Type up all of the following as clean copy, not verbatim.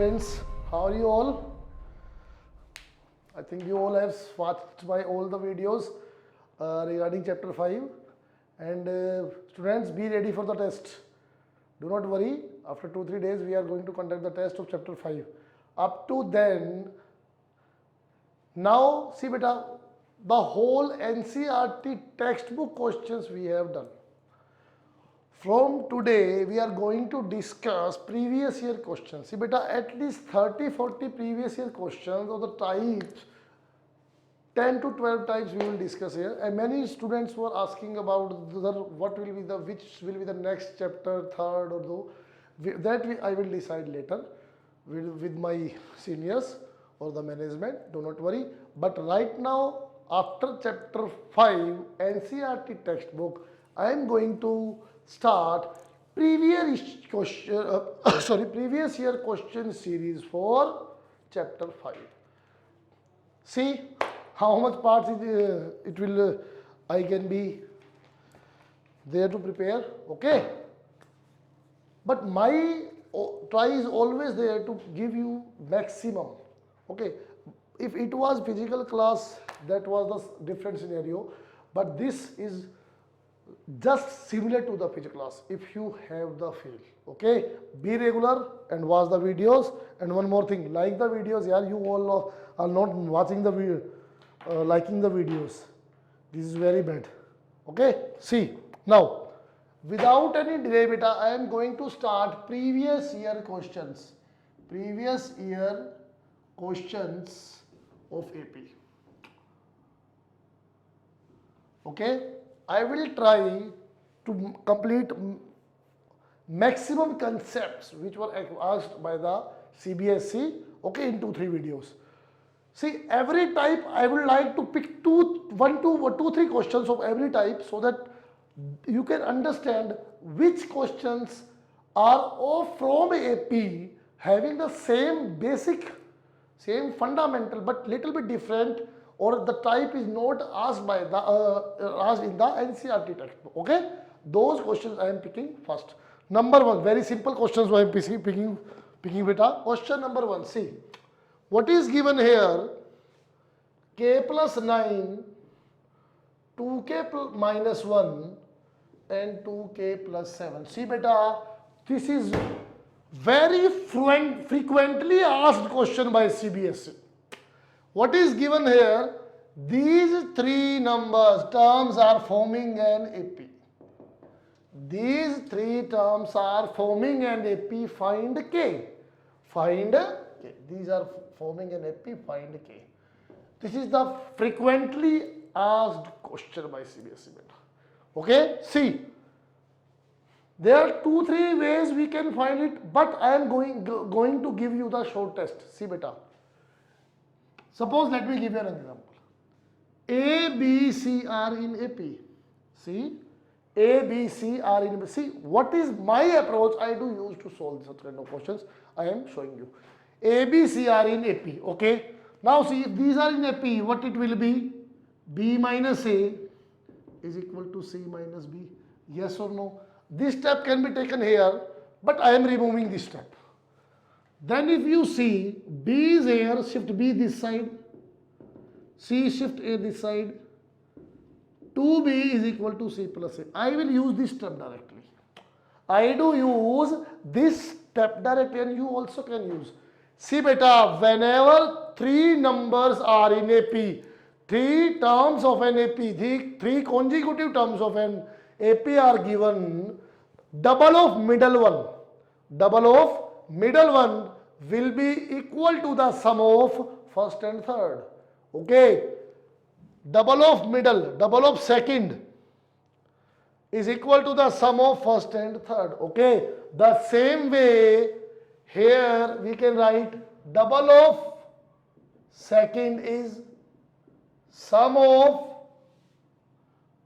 friends, how are you all? I think you all have watched my all the videos regarding chapter 5, and students, be ready for the test. Do not worry, after 2-3 days we are going to conduct the test of chapter 5. Up to then, now see beta, the whole NCERT textbook questions we have done. From today, we are going to discuss previous year questions. See beta, at least 30-40 previous year questions of the types, 10 to 12 types we will discuss here. And many students were asking about what will be the, which will be the next chapter, third or though. I will decide later with my seniors or the management, do not worry. But right now, after chapter 5, NCERT textbook, I am going to start previous year question series for chapter 5. See how much parts it will I can be there to prepare, okay? But my try is always there to give you maximum, okay? If it was physical class, that was the different scenario, but this is just similar to the physical class if you have the feel, okay? Be regular and watch the videos. And one more thing, like the videos. Yeah, you all are not watching the video, liking the videos. This is very bad, okay? See now, without any delay beta, I am going to start previous year questions of AP, okay? I will try to complete maximum concepts which were asked by the CBSE, okay, in 2-3 videos. See, every type I would like to pick 2-3 questions of every type so that you can understand which questions are from AP having the same basic, same fundamental but little bit different, or the type is not asked by the asked in the NCERT textbook, okay? Those questions I am picking first. Number 1, very simple questions I am picking beta. Question number 1, see, what is given here? K plus 9, 2k minus 1 and 2k plus 7. See beta, this is very frequently asked question by CBSE. What is given here? These 3 terms are forming an AP. These 3 terms are forming an AP, find K. Find K. These are forming an AP, find K. This is the frequently asked question by CBSE beta. Okay, see. There are 2-3 ways we can find it, but I am going to give you the short test. See beta. Suppose, let me give you an example. A, B, C are in AP. See, A, B, C are in AP. See, what is my approach I do use to solve such kind of questions? I am showing you. A, B, C are in AP. Okay. Now see, if these are in AP, what it will be? B minus A is equal to C minus B. Yes or no? This step can be taken here, but I am removing this step. Then if you see, B is here, shift B this side, C shift A this side, 2B is equal to C plus A. I will use this step directly. I do use this step directly and you also can use. See beta, whenever 3 numbers are in AP, 3 terms of an AP, 3 consecutive terms of an AP are given, double of middle one will be equal to the sum of first and third, okay? Double of second is equal to the sum of first and third, okay? The same way here we can write double of second is sum of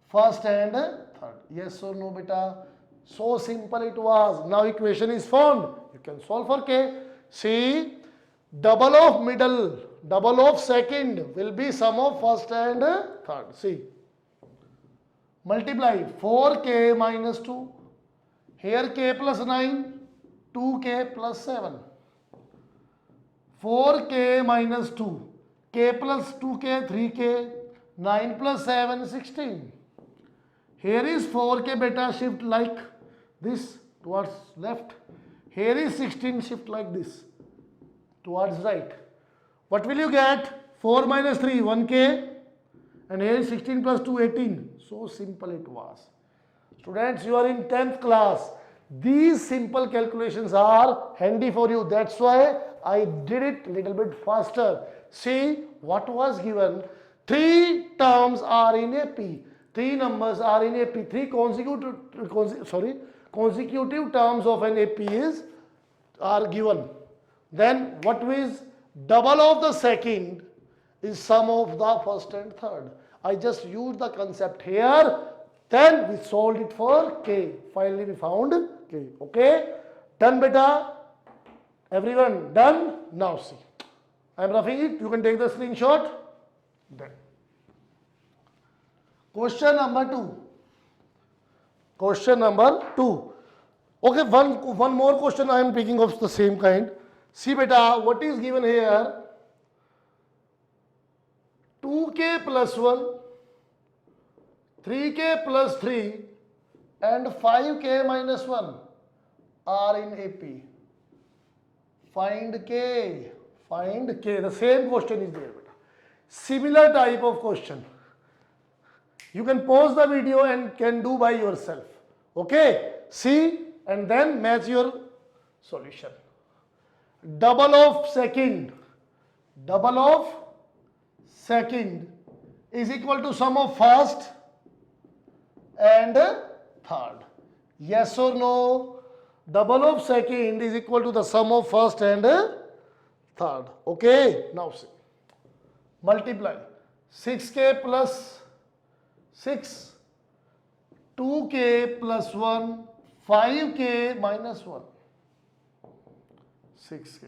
first and third. Yes or no beta? So simple it was. Now equation is found. You can solve for K. See, double of second will be sum of first and third. See, multiply 4k minus 2. Here k plus 9, 2k plus 7. 4k minus 2, k plus 2k, 3k, 9 plus 7, 16. Here is 4k beta, shift like this towards left. Here is 16, shift like this towards right. What will you get? 4 minus 3, 1k, and here is 16 plus 2, 18. So simple it was. Students, you are in 10th class. These simple calculations are handy for you. That's why I did it little bit faster. See what was given. 3 terms are in AP. 3 numbers are in AP. 3 consecutive terms of an AP are given. Then what is double of the second is sum of the first and third. I just used the concept here. Then we solved it for k. Finally we found k. Okay? Done beta? Everyone done? Now see. I am roughing it. You can take the screenshot. Done. Question number 2. Question number 2. Okay, one more question I am picking of the same kind. See beta, what is given here? 2k plus 1, 3k plus 3 and 5k minus 1 are in AP. Find k. Find k. The same question is there beta. Similar type of question. You can pause the video and can do by yourself. Okay? See and then match your solution. Double of second is equal to sum of first and third. Yes or no? Double of second is equal to the sum of first and third. Okay? Now see. Multiply. 6k plus 6, 2k plus 1, 5k minus 1. 6k.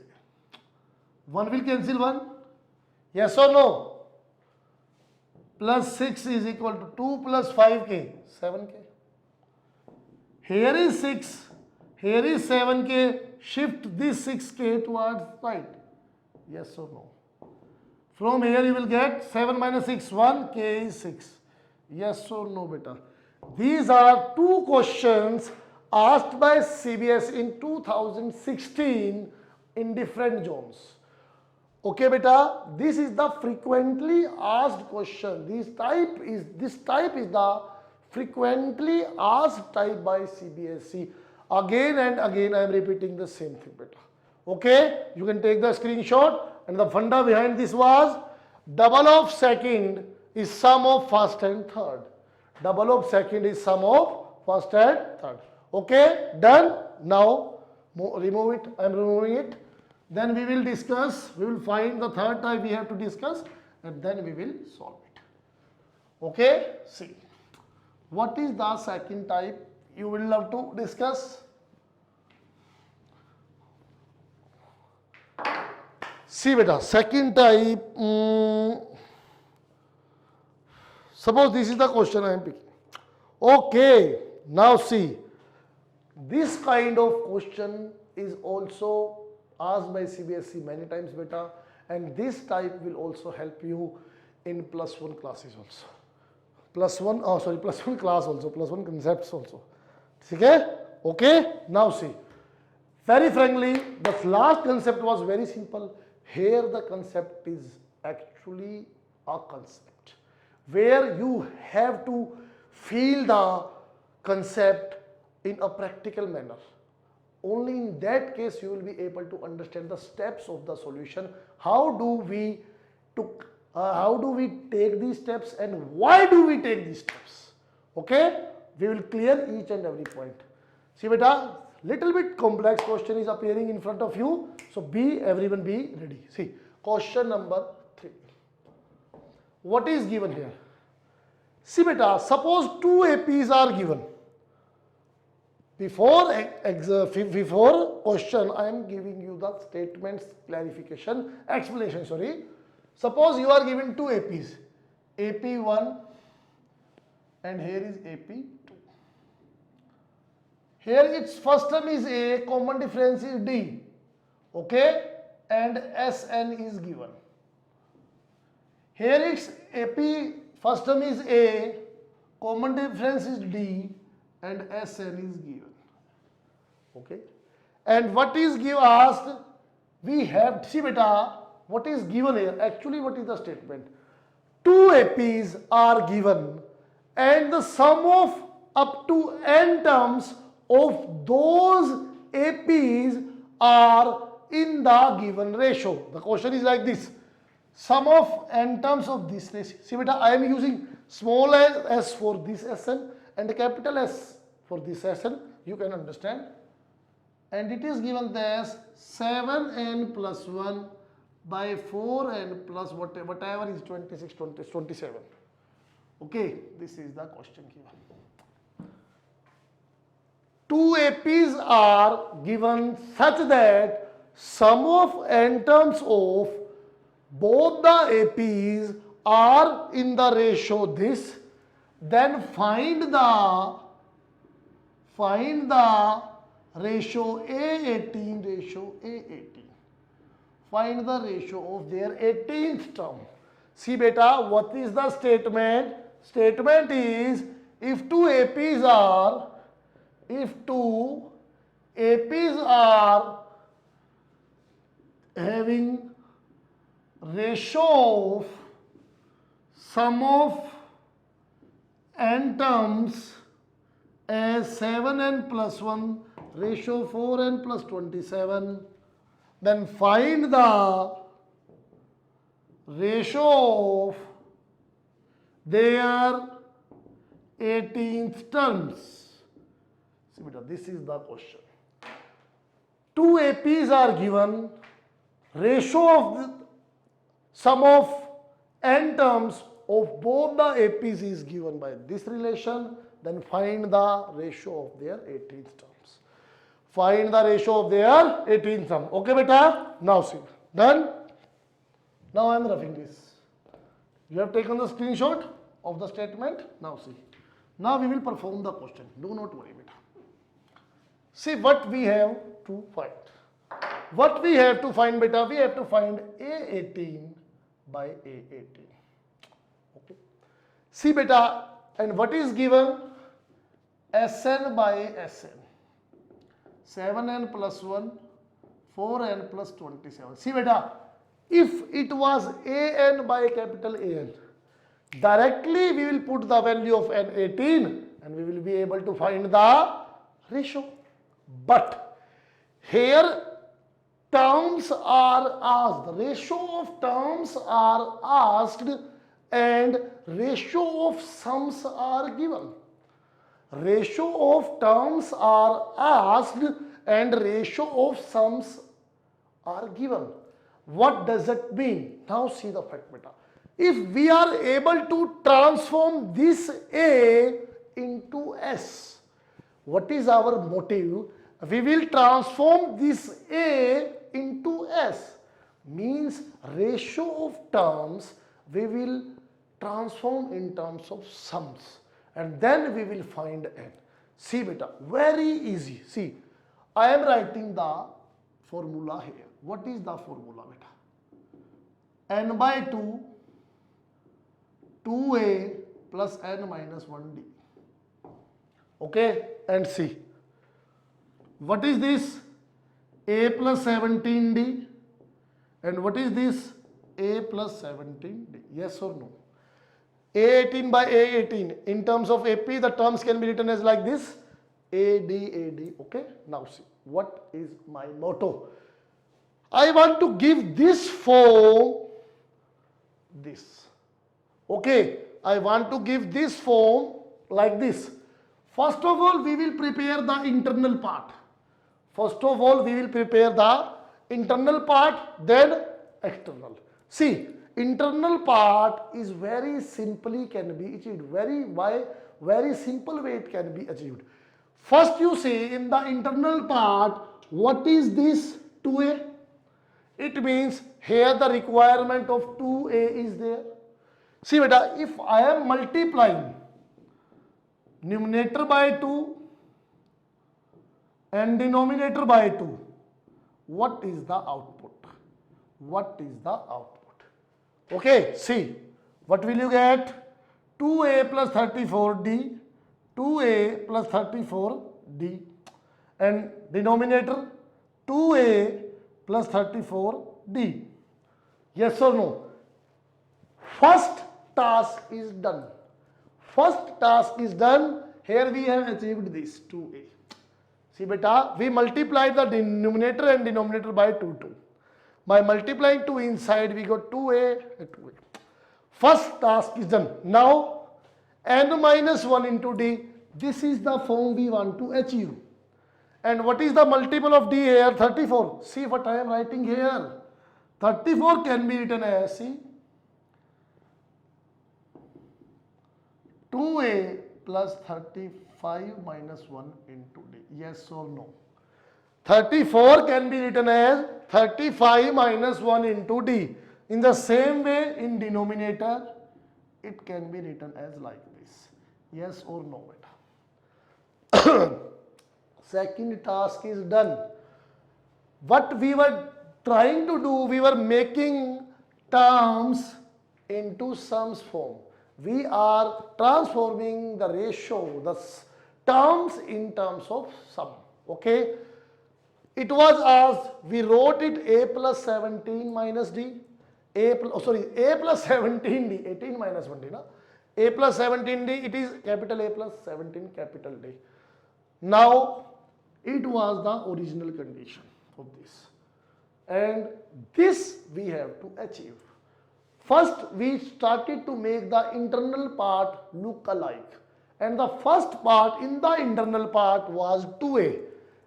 1 will cancel 1. Yes or no? Plus 6 is equal to 2 plus 5k, 7k. Here is 6, here is 7k. Shift this 6k towards right. Yes or no? From here you will get 7 minus 6, 1, k is 6. Yes or no beta? These are 2 questions asked by CBS in 2016 in different zones. Okay beta, this is the frequently asked question. This type is the frequently asked type by CBSE. Again and again I am repeating the same thing beta. Okay, you can take the screenshot, and the funda behind this was double of second is sum of first and third. Double of second is sum of first and third. Okay, done. Now remove it. I am removing it. Then we will discuss, we will find the third type we have to discuss, and then we will solve it. Okay, see. What is the second type you will love to discuss? See beta, second type, suppose this is the question I am picking. Okay, now see, this kind of question is also asked by CBSE many times beta, and this type will also help you in +1 classes also. Plus one class also, +1 concepts also. Okay? Okay? Now see, very frankly, the last concept was very simple. Here the concept is actually a concept where you have to feel the concept in a practical manner. Only in that case you will be able to understand the steps of the solution. How do we take these steps and why do we take these steps? Okay? We will clear each and every point. See beta, little bit complex question is appearing in front of you. So everyone be ready. See, question number 3. What is given here? See beta, suppose 2 APs are given. Before question, I am giving you the statements, clarification, explanation, sorry. Suppose you are given 2 APs, AP1 and here is AP2. Here its first term is A, common difference is D. Okay? and Sn is given. Here it's AP, first term is A, common difference is D, and Sn is given. Okay. And what is asked? We have, see beta, what is given here? Actually, what is the statement? Two APs are given and the sum of up to n terms of those APs are in the given ratio. The question is like this. Sum of n terms of this ratio. See beta, I am using small s for this Sn and capital S for this Sn. You can understand. And it is given as 7n plus 1 by 4n plus whatever is 26, 27. Okay, this is the question given. Two APs are given such that sum of n terms of both the APs are in the ratio this, then find the ratio A18, ratio A18. Find the ratio of their 18th term. See beta, what is the statement? Statement is if two APs are having ratio of sum of n terms as 7n plus 1 ratio 4n plus 27, then find the ratio of their 18th terms. See beta, this is the question. Two APs are given, ratio of the sum of n terms of both the APs is given by this relation, then find the ratio of their 18th terms. Find the ratio of their 18th term. Okay beta? Now see. Done? Now I am roughing this. You have taken the screenshot of the statement. Now see. Now we will perform the question. Do not worry beta. See what we have to find. What we have to find beta? We have to find A18 by A18. Okay. See beta, and what is given? Sn by Sn. 7n plus 1, 4n plus 27. See beta, if it was an by capital An, directly we will put the value of n18 and we will be able to find the ratio. But here terms are asked, ratio of terms are asked and ratio of sums are given. Ratio of terms are asked and ratio of sums are given. What does that mean? Now see the fact beta. If we are able to transform this A into S, what is our motive? We will transform this A into S. Means ratio of terms we will transform in terms of sums. And then we will find n. See beta, very easy. See, I am writing the formula here. What is the formula beta? N by 2, 2a plus n minus 1d. Okay, and see. What is this? A plus 17d. And what is this? A plus 17d. Yes or no? A18 by A18. In terms of AP, the terms can be written as like this. AD, AD. Okay. Now see. What is my motto? I want to give this form this. Okay. I want to give this form like this. First of all, we will prepare the internal part. First of all, we will prepare the internal part, then external. See, internal part is very simply can be achieved. Very simple way it can be achieved. First you see in the internal part, what is this 2a? It means here the requirement of 2a is there. See beta, if I am multiplying numerator by 2 and denominator by 2, what is the output? what is the output. Okay, see, what will you get? 2a plus 34d, 2a plus 34d, and denominator 2a plus 34d. Yes or no? First task is done. First task is done. Here we have achieved this 2a. See beta, we multiplied the numerator and denominator by 2. By multiplying 2 inside, we got 2a and 2a. First task is done. Now, n minus 1 into d, this is the form we want to achieve. And what is the multiple of d here? 34. See what I am writing here. 34 can be written as, see, 2a plus 35 minus 1 into d. Yes or no? 34 can be written as 35 minus 1 into d. In the same way, in denominator, it can be written as like this. Yes or no, beta? Second task is done. What we were trying to do, we were making terms into sums form. We are transforming the ratio, the terms in terms of sum. Okay. It was asked, we wrote it a plus 17 minus d, a plus 17d, 18 minus 1d, na? A plus 17d, it is capital A plus 17 capital D. Now, it was the original condition of this. And this we have to achieve. First, we started to make the internal part look alike. And the first part in the internal part was 2a.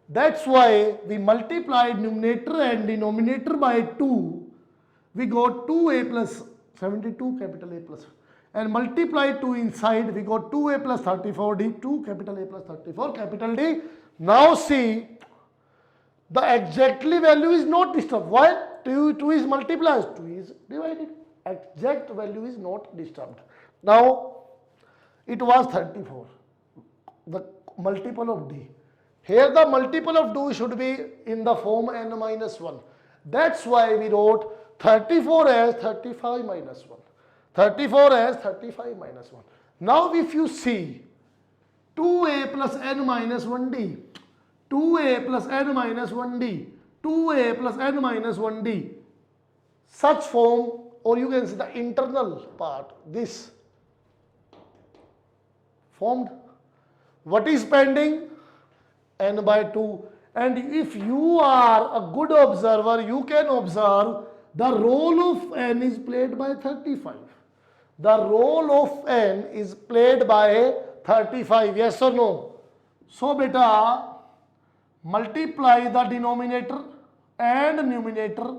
That's why we multiplied numerator and denominator by 2. We got 2a plus 72 capital A plus. And multiply 2 inside, we got 2a plus 34d, 2 capital A plus 34 capital D. Now see, the exactly value is not disturbed. Why? 2 is multiplied, 2 is divided. Exact value is not disturbed. Now, it was 34, the multiple of d. Here the multiple of 2 should be in the form n minus 1. That's why we wrote 34 as 35 minus 1. 34 as 35 minus 1. Now if you see 2a plus n minus 1d, 2a plus n minus 1d, 2a plus n minus 1d, such form, or you can see the internal part, this formed. What is pending? N by 2. And if you are a good observer, you can observe the role of n is played by 35. The role of n is played by 35. Yes or no? So beta, multiply the denominator and numerator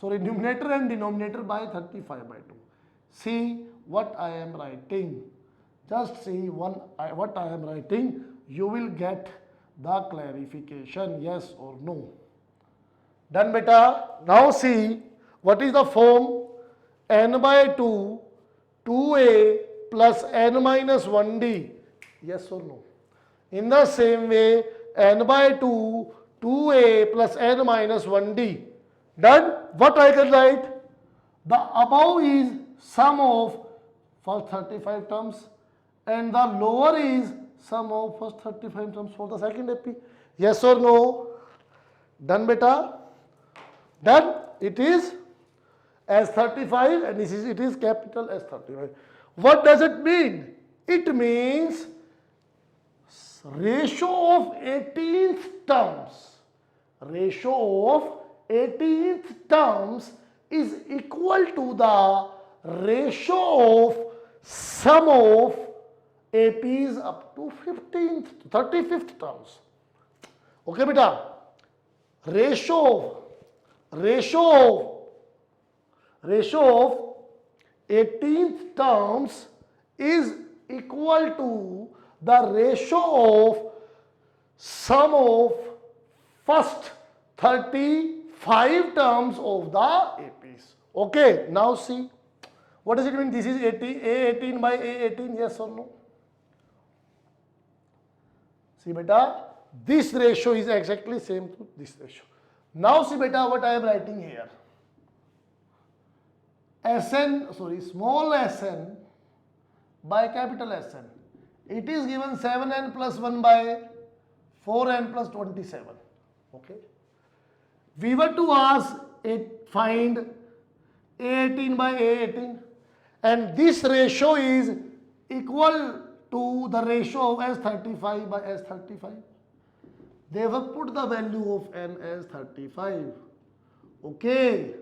and denominator by 35 by 2. See what I am writing. Just see what I am writing. You will get the clarification, yes or no. Done beta. Now see what is the form n by 2, 2a plus n minus 1d. Yes or no? In the same way, n by 2, 2a plus n minus 1d. Done? What I can write? The above is sum of first 35 terms and the lower is sum of first 35 terms for the second AP. Yes or no? Done beta? Done? It is as 35 and it is capital S 35. What does it mean? It means ratio of 18th terms. Ratio of 18th terms is equal to the ratio of sum of APs up to 35th terms. Okay beta? Ratio of 18th terms is equal to the ratio of sum of first 35 terms of the APs. Okay, now see, what does it mean? This is A18 by A18, yes or no? See beta, this ratio is exactly same to this ratio. Now see beta what I am writing here. small sn by capital Sn. It is given 7n plus 1 by 4n plus 27. Okay. We were to ask it, find A18 by A18, and this ratio is equal to the ratio of S35 by S35. They have put the value of n as 35. Okay,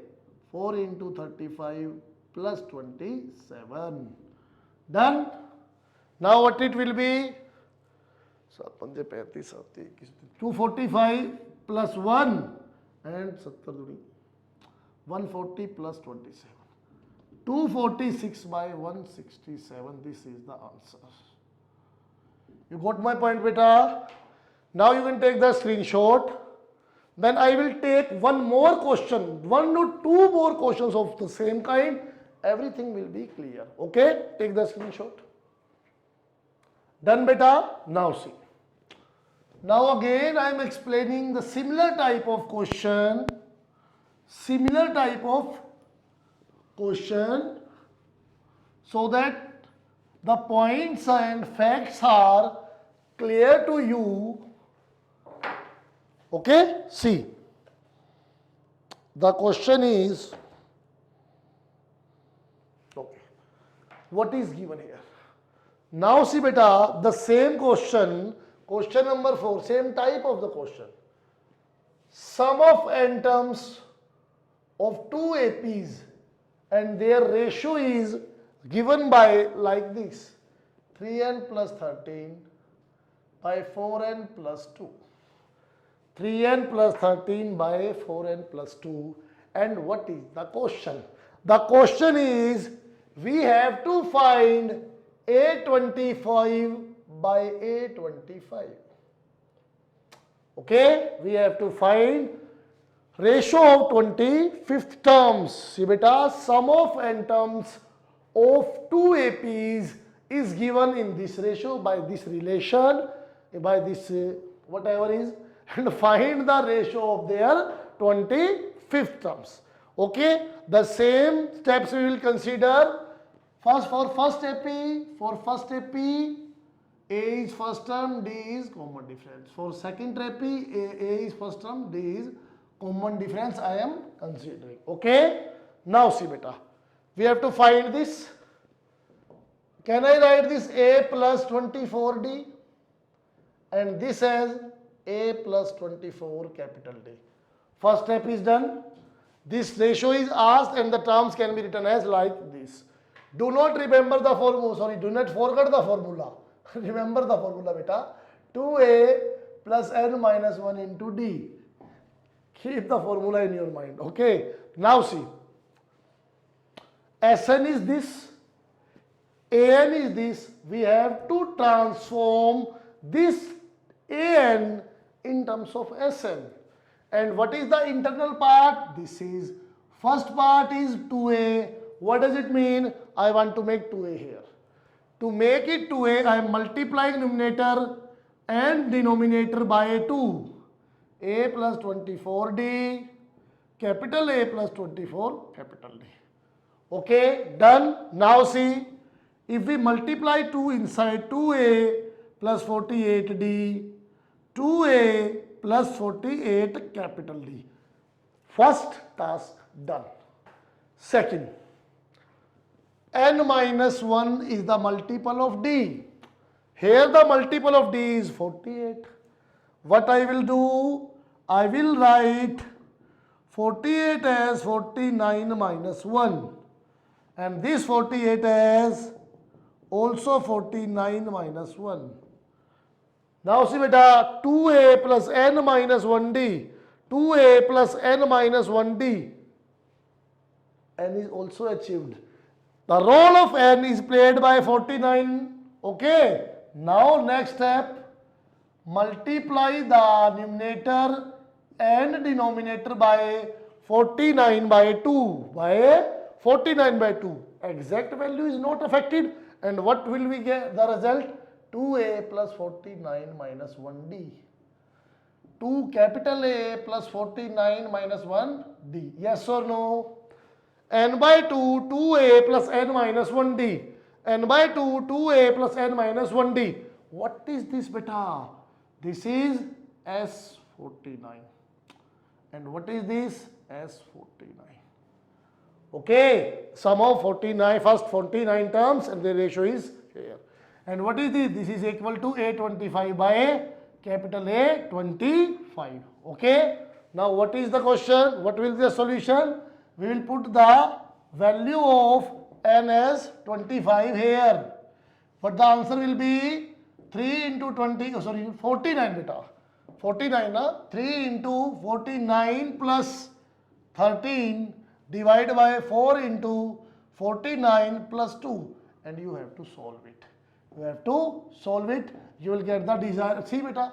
4 into 35 plus 27. Done. Now what it will be? 245 plus 1 and 140 plus 27. 246 by 167. This is the answer. You got my point, beta? Now you can take the screenshot. Then I will take one more question, 1 to 2 more questions of the same kind. Everything will be clear. Okay? Take the screenshot. Done, beta? Now see. Now again I am explaining the similar type of question. So that the points and facts are clear to you. Okay, see, the question is, okay, what is given here? Now see beta, the same question, question number 4, same type of the question. Sum of n terms of two APs and their ratio is given by like this, 3n plus 13 by 4n plus 2. 3n plus 13 by 4n plus 2. And what is the question? The question is, we have to find A25 by A25. Okay, we have to find ratio of 25th terms. See beta, sum of n terms of two APs is given in this ratio by this relation, by this whatever is, and find the ratio of their 25th terms. Okay, the same steps we will consider. First, for first AP, A is first term, D is common difference. For second AP, A is first term, D is common difference I am considering. Okay, now see beta, we have to find this. Can I write this A plus 24D and this as A plus 24 capital D? First step is done. This ratio is asked and the terms can be written as like this. Do not remember the formula, do not forget the formula. Remember the formula beta. 2A plus n minus 1 into D. Keep the formula in your mind. Okay. Now see. Sn is this. An is this. We have to transform this An in terms of Sn. And what is the internal part? This is, first part is 2A. What does it mean? I want to make 2A here. To make it 2A, I am multiplying numerator and denominator by 2. A plus 24D, capital A plus 24, capital D. Okay, done. Now see, if we multiply 2 inside, 2A plus 48D, 2A plus 48 capital D. First task done. Second, n minus 1 is the multiple of D. Here the multiple of D is 48. What I will do? I will write 48 as 49 minus 1 and this 48 as also 49 minus 1. Now see beta, 2A plus n minus 1D, 2A plus n minus 1D, n is also achieved. The role of n is played by 49. Okay. Now next step, multiply the numerator and denominator by 49 by 2. By 49 by 2. Exact value is not affected. And what will we get? The result? 2A plus 49 minus 1D. 2 capital A plus 49 minus 1D. Yes or no? n by 2, 2a plus n minus 1d. n by 2, 2a plus n minus 1d. What is this beta? This is S49. And what is this? S49. Okay, sum of 49, first 49 terms and the ratio is here. And what is this? This is equal to A25 by capital A25. Okay, now what is the question? What will be the solution? We will put the value of n as 25 here. But the answer will be 3 into 20, 49 beta. 49, 3 into 49 plus 13 divided by 4 into 49 plus 2, and you have to solve it. You have to solve it. You will get the desired. See beta,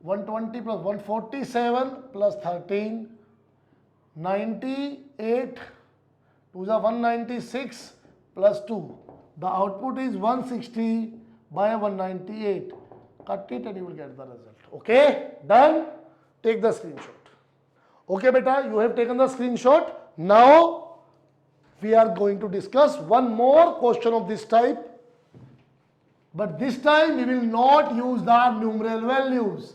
120 plus 147 plus 13, 98, 2 is 196 plus 2. The output is 160 by 198. Cut it and you will get the result. Okay, done. Take the screenshot. Okay beta, you have taken the screenshot. Now we are going to discuss one more question of this type. But this time we will not use the numeral values.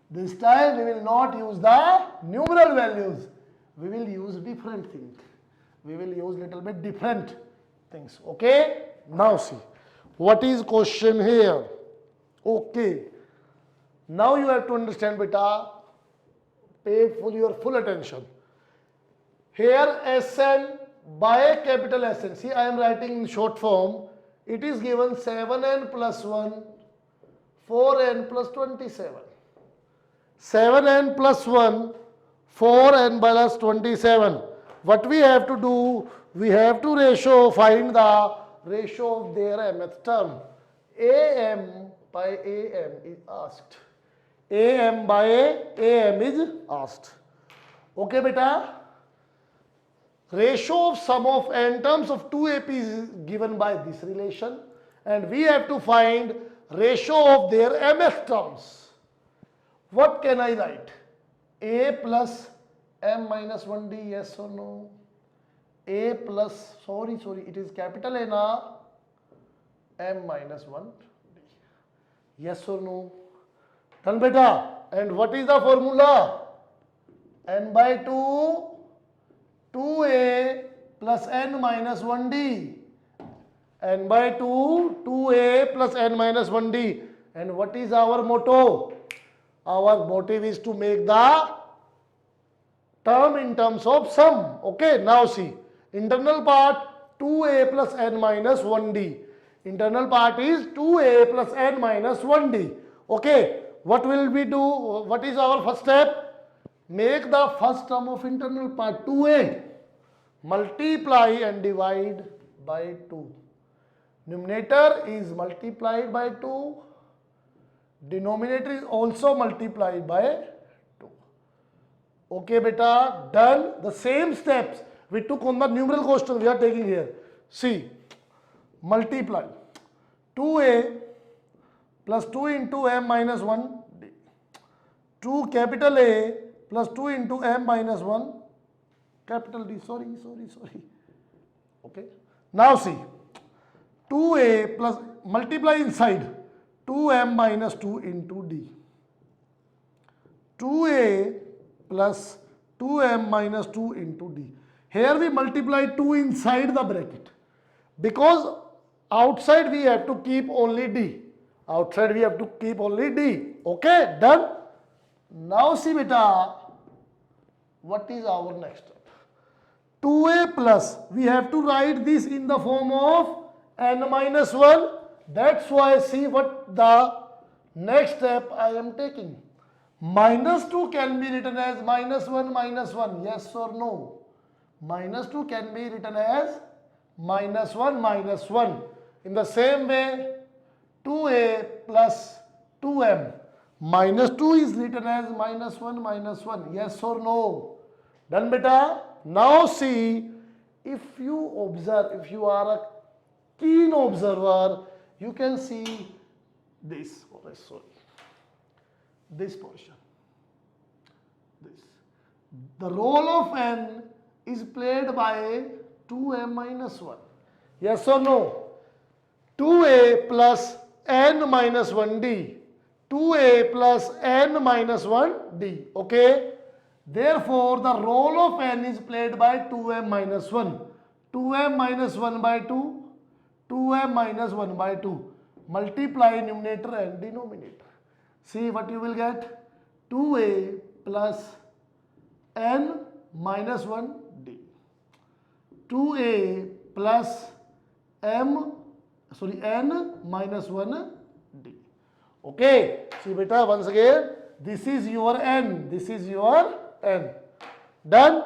This time we will not use the numeral values. We will use different things. We will use little bit different things. Okay? Now see. What is question here? Okay. Now you have to understand beta. Pay your full attention. Here Sn by capital Sn. See, I am writing in short form. It is given 7n plus 1, 4n plus 27. 7n plus 1, 4n plus 27. What we have to do? We have to find the ratio of their mth term. Am by Am is asked. Am by Am is asked. Okay beta? Ratio of sum of n terms of two AP is given by this relation, and we have to find ratio of their mth terms. What can I write? A plus m minus 1d, yes or no? A plus, sorry, it is capital A na, m minus 1d. Yes or no? Done beta. And what is the formula? N by 2, 2a plus n minus 1d. N by 2, 2a plus n minus 1d. And what is our motto? Our motive is to make the term in terms of sum. Okay, now see. Internal part 2a plus n minus 1d. Internal part is 2a plus n minus 1d. Okay, what will we do? What is our first step? Make the first term of internal part 2a. Multiply and divide by 2. Numerator is multiplied by 2. Denominator is also multiplied by 2. Okay beta, done. The same steps we took on the numeral question we are taking here. See, multiply 2a plus 2 into m minus 1, 2 capital A plus 2 into m minus 1 capital D. Sorry. Okay. Now see, 2a plus, multiply inside 2m minus 2 into D. 2a plus 2m minus 2 into D. Here we multiply 2 inside the bracket. Because outside we have to keep only D. Outside we have to keep only D. Okay, done. Now see beta, what is our next step? 2a plus, we have to write this in the form of n minus 1. That's why see what the next step I am taking. Minus 2 can be written as minus 1 minus 1. Yes or no? Minus 2 can be written as minus 1 minus 1. In the same way, 2a plus 2m. Minus 2 is written as minus 1 minus 1. Yes or no? Done beta? Now see, if you observe, if you are a keen observer, you can see this. Oh, sorry. This portion. This. The role of n is played by 2m minus 1. Yes or no? 2a plus n minus 1d. 2a plus n minus 1d. Okay? Therefore, the role of n is played by 2m minus 1. 2m minus 1 by 2. 2m minus 1 by 2. Multiply numerator and denominator. See what you will get? 2a plus n minus 1d. 2a plus n minus 1d. Okay. See beta, once again, this is your n. This is your n. Done.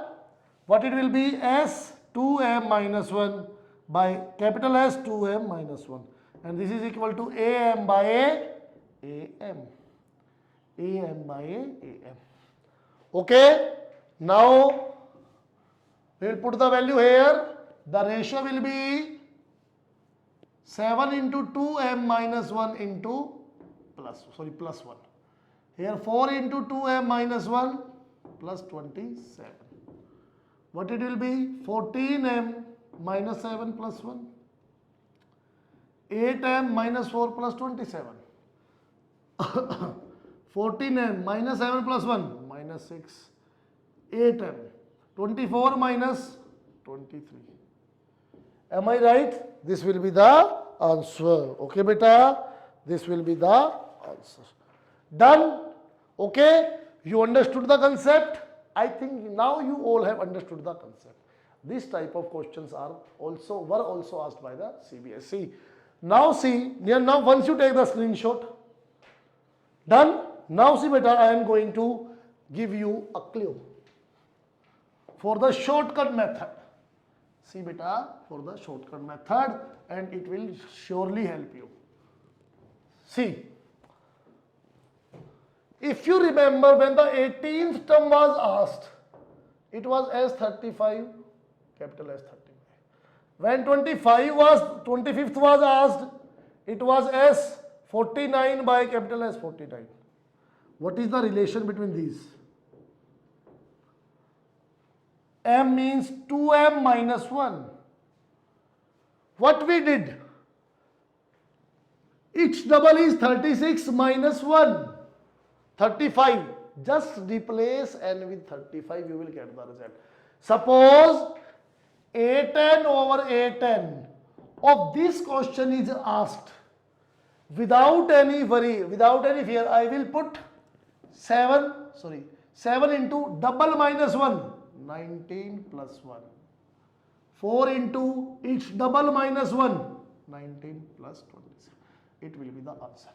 What it will be? S 2m minus 1 by capital S 2m minus 1. And this is equal to am by am. Am by am. Okay. Now we will put the value here. The ratio will be 7 into 2m minus 1 into plus 1. Here 4 into 2m minus 1 plus 27. What it will be? 14m minus 7 plus 1. 8m minus 4 plus 27. 14m minus 7 plus 1 minus 6. 8m. 24 minus 23. Am I right? This will be the answer. Okay, beta? This will be the answer. Done? Okay? You understood the concept? I think now you all have understood the concept. This type of questions were also asked by the CBSE. Now see, now once you take the screenshot, done? Now see beta, I am going to give you a clue for the shortcut method. See beta, for the shortcut method, and it will surely help you. See, if you remember when the 18th term was asked, it was S35, capital S35. When 25th was asked, it was S49 by capital S49. What is the relation between these? M means 2m minus 1. What we did? Its double is 36 minus 1. 35. Just replace n with 35, you will get the result. Suppose A10 over A10 of this question is asked. Without any worry, without any fear, I will put 7 into double minus 1, 19 plus 1. 4 into its double minus 1, 19 plus 27. It will be the answer.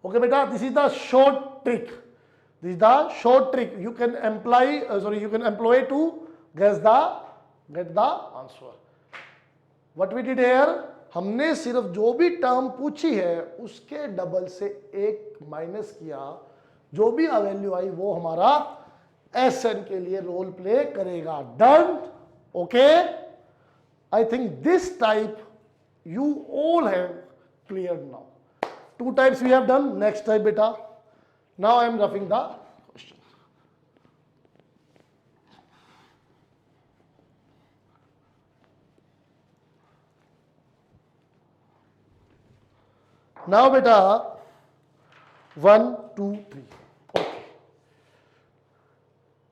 Okay, beta, this is the short trick. This is the short trick. You can employ to get the answer. What we did here, हमने सिर्फ जो भी term पूछी है उसके double से एक minus किया, जो भी वैल्यू आई वो हमारा एस एन के लिए रोल प्ले करेगा. Done? Okay, I think this type you all have clear now. 2 types we have done. Next type beta. Now I am roughing the question. Now beta, 1, 2, 3. Okay.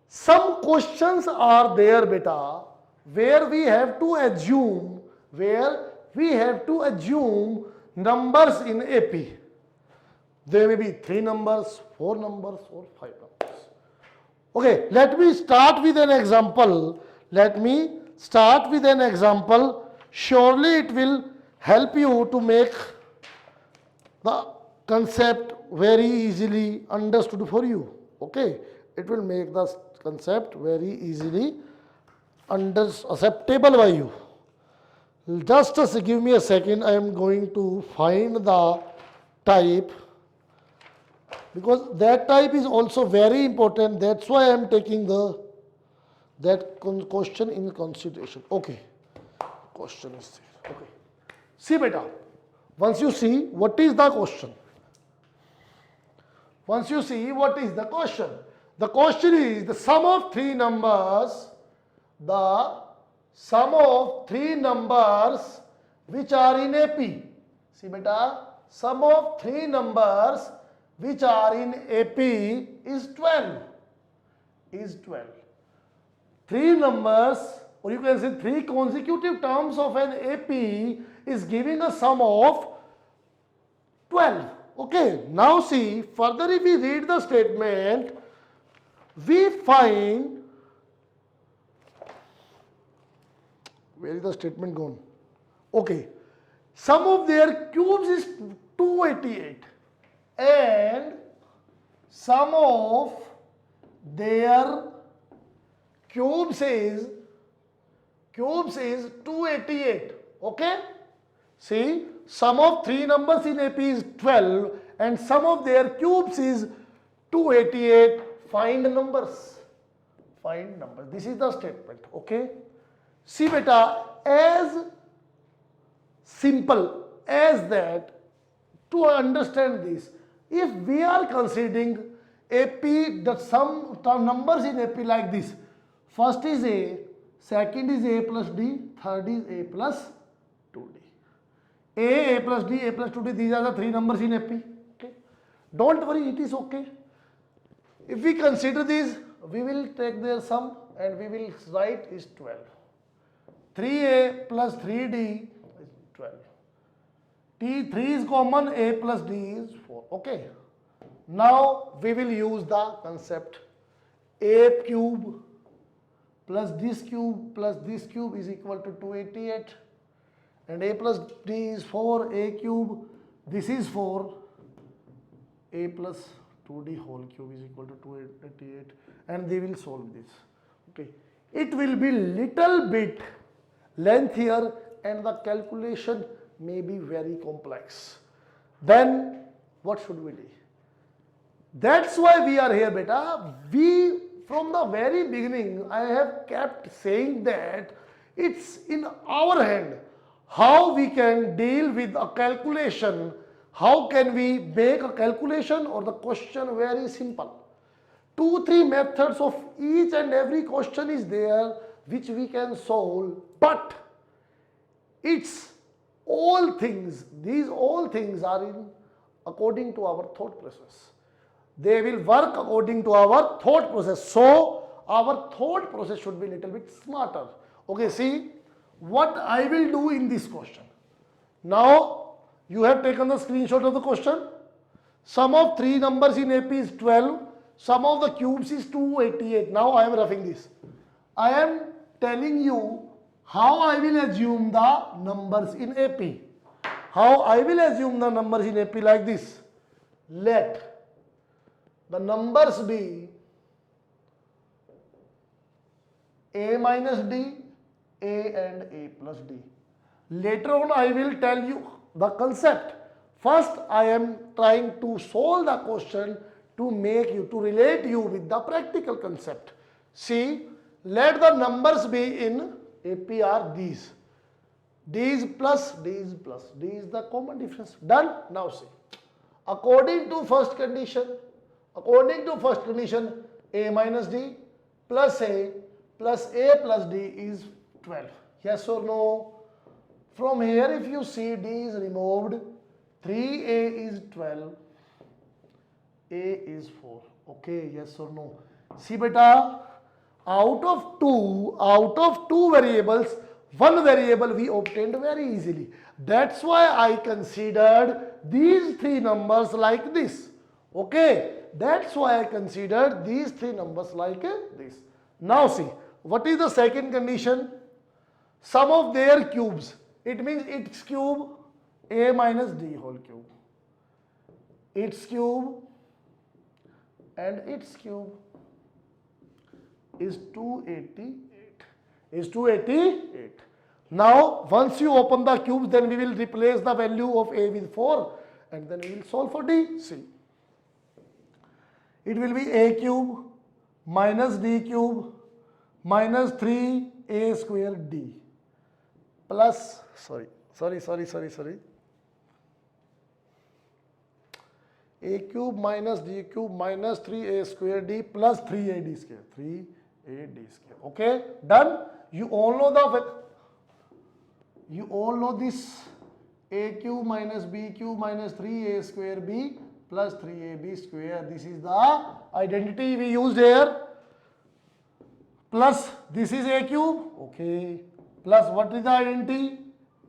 Some questions are there beta where we have to assume numbers in AP. There may be 3 numbers, 4 numbers or 5 numbers. Okay, let me start with an example. Surely it will help you to make the concept very easily understood for you. Okay, it will make the concept very easily acceptable by you. Just give me a second. I am going to find the type, because that type is also very important. That's why I am taking that question in consideration. Okay, question is there. Okay, see beta, once you see what is the question, the question is the sum of 3 numbers, the sum of three numbers which are in AP. See beta, sum of three numbers which are in AP is 12. Is 12. Three numbers, or you can say three consecutive terms of an AP is giving a sum of 12. Okay, now see, further if we read the statement, we find, where is the statement gone? Okay, sum of their cubes is 288 and sum of their cubes is 288. Okay, see, sum of three numbers in AP is 12 and sum of their cubes is 288. Find numbers. Find numbers. This is the statement. Okay, see beta, as simple as that, to understand this, if we are considering AP, the sum numbers in AP like this, first is A, second is A plus D, third is A plus 2D. A plus D, A plus 2D, these are the three numbers in AP. Okay, don't worry, it is okay. If we consider these, we will take their sum and we will write is 12. 3A plus 3D is 12. T3 is common, A plus D is 4. Okay. Now we will use the concept A cube plus this cube is equal to 288 and A plus D is 4, A cube, this is 4, A plus 2D whole cube is equal to 288 and they will solve this. Okay. It will be little bit lengthier and the calculation may be very complex. Then what should we do? That's why we are here beta. We, from the very beginning, I have kept saying that it's in our hand how we can deal with a calculation. How can we make a calculation or the question very simple. 2-3 methods of each and every question is there which we can solve, but it's all things, these all things are in according to our thought process. They will work according to our thought process. So our thought process should be a little bit smarter. Okay, see what I will do in this question. Now you have taken the screenshot of the question. Sum of three numbers in AP is 12. Sum of the cubes is 288. Now I am roughing this. I am telling you how I will assume the numbers in AP. How I will assume the numbers in AP like this. Let the numbers be A minus D, A and A plus D. Later on I will tell you the concept. First I am trying to solve the question to make you, to relate you with the practical concept. See, let the numbers be in AP are these. D is plus, D is plus. D is the common difference. Done? Now see. According to first condition, A minus D plus A plus D is 12. Yes or no? From here if you see D is removed, 3A is 12, A is 4. Okay, yes or no? See beta, out of two variables, one variable we obtained very easily. That's why I considered these three numbers like this. Okay, that's why I considered these three numbers like this. Now see, what is the second condition? Sum of their cubes. It means its cube, A minus D whole cube. Its cube and its cube is 288. Is 288. Now, once you open the cubes, then we will replace the value of A with 4 and then we will solve for D. See. It will be A cube minus D cube minus 3A square D plus, sorry. A cube minus D cube minus 3A square D plus 3AD square. 3 8 d square. Okay, done. You all know this a cube minus b cube minus 3a square b plus 3ab square. This is the identity we used here. Plus this is a cube. Okay. Plus what is the identity?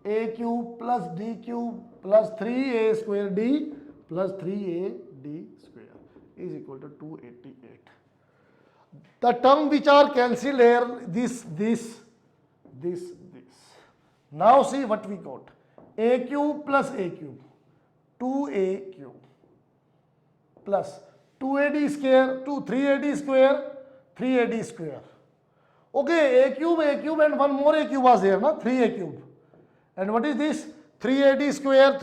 A cube plus d cube plus 3a square d plus 3a d square is equal to 288. The term which are cancelled here, this. Now see what we got. A cube plus a cube, 2a cube plus 2ad square, 3ad square, 3ad square. Okay, a cube and one more a cube was there, na? 3a cube. And what is this? 3ad square,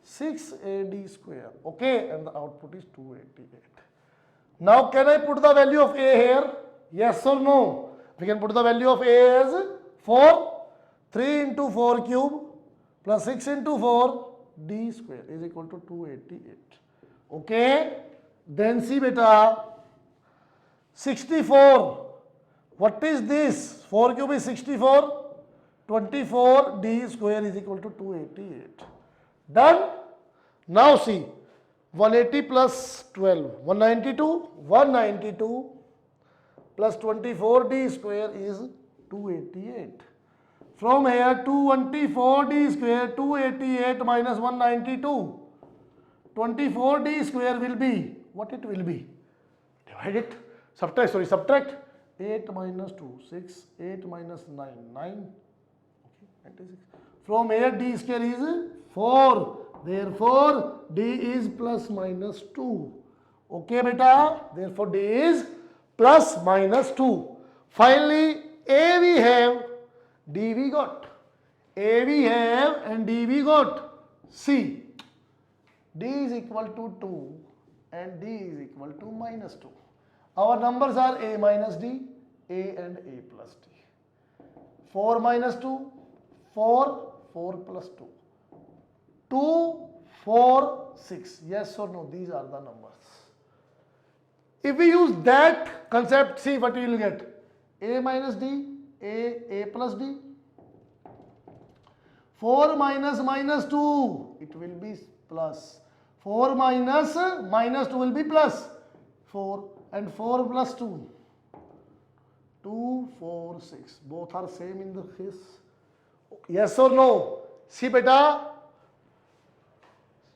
6ad square. Okay, and the output is 288. Now can I put the value of a here? Yes or no? We can put the value of a as 4. 3 into 4 cube plus 6 into 4 d square is equal to 288. Okay, then see beta, 64. What is this? 4 cube is 64. 24 d square is equal to 288. Done. Now see, 180 plus 12, 192. 192 plus 24d square is 288. From here, 224d square, 288 minus 192. 24d square will be, what it will be? Divide it, subtract. 8 minus 2, 6, 8 minus 9, 9. Okay, 96. From here, d square is 4. Therefore, d is plus minus 2. Okay, beta? Therefore, d is plus minus 2. Finally, a we have, d we got. A we have and d we got. C. D is equal to 2 and d is equal to minus 2. Our numbers are a minus d, a and a plus d. 4 minus 2, 4, 4 plus 2. 2, 4, 6. Yes or no? These are the numbers. If we use that concept, see what we will get. A minus d, a plus d. 4 minus minus 2, it will be plus. 4 minus 2 will be plus 4 and 4 plus 2. 2, 4, 6. Both are same in the case. Yes or no? See beta.